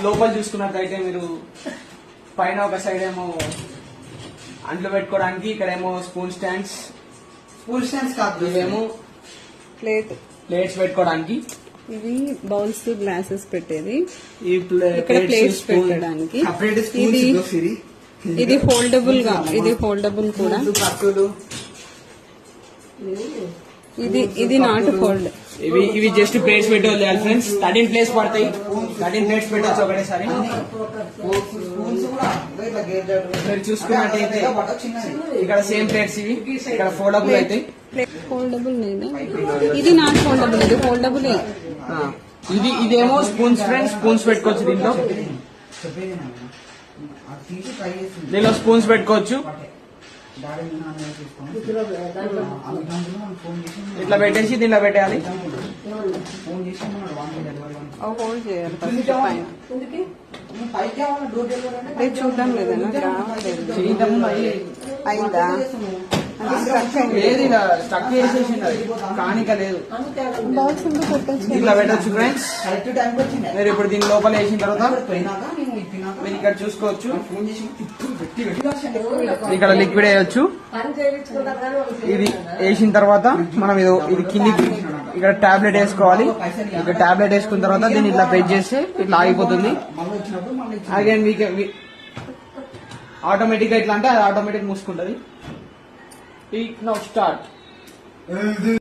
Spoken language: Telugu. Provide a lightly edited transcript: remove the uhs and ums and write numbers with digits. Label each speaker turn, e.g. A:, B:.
A: లోపల చూసుకున్నట్లయితే మీరు పైన ఒక సైడ్ ఏమో అంట్లు పెట్టుకోవడానికి, ఇక్కడేమో స్పూన్ స్టాండ్స్ కాదు, ఇవేమో ప్లేట్స్ పెట్టుకోవడానికి,
B: ఇవి బౌల్స్ గ్లాసెస్ పెట్టేది,
A: ఈ
B: ఇక్కడ ప్లేట్స్ పెట్టడానికి. ఇది ఫోల్డబుల్ గా, ఇది ఫోల్డబుల్ కూడా. ఇది నాట్ ఫోల్డ్.
A: ఇవి జస్ట్ ప్లేట్స్ పెట్టేయాలి ఫ్రెండ్స్. 13 ప్లేట్స్ పడతాయి. 13 ప్లేట్స్ పెట్టచ్చు ఒకటేసారి. మీరు చూసుకున్నట్టయితే ఇక్కడ సేమ్ ప్లేట్స్ ఇవి, ఇక్కడ ఫోల్డబుల్ అవుతాయి.
B: ఫోల్డబుల్ ఇది నాట్ ఫోల్డబుల్, ఇది ఫోల్డబుల్.
A: ఇదేమో స్పూన్స్ ఫ్రెండ్స్, స్పూన్స్ పెట్టుకోవచ్చు దీంట్లో. దీనిలో స్పూన్స్ పెట్టుకోవచ్చు. ఇట్లా పెట్టేసి దీనిలో పెట్టేయాలి.
B: హోల్డ్ చేయాలి ఫస్ట్ పైన. చూద్దాం లేదన్నా అయిందా?
A: లేదు, ఇలా స్టక్ చేసేసింది, అది కానిక లేదు.
B: బాక్స్ కొట్టచ్చు,
A: ఇట్లా పెట్టచ్చు ఫ్రెండ్స్. మీరు ఇప్పుడు దీని లోపల వేసిన తర్వాత మీరు ఇక్కడ చూసుకోవచ్చు, ఇక్కడ లిక్విడ్ వేయచ్చు. ఇది వేసిన తర్వాత మనం ఇది కిందికి ఇక్కడ టాబ్లెట్ వేసుకోవాలి. ఇక్కడ టాబ్లెట్ వేసుకున్న తర్వాత దీన్ని ఇట్లా ప్రెస్ చేస్తే ఇట్లా ఆగిపోతుంది. అగైన్ ఆటోమేటిక్ గా ఇట్లా అంటే అది ఆటోమేటిక్ మూసుకుంటది. Now start.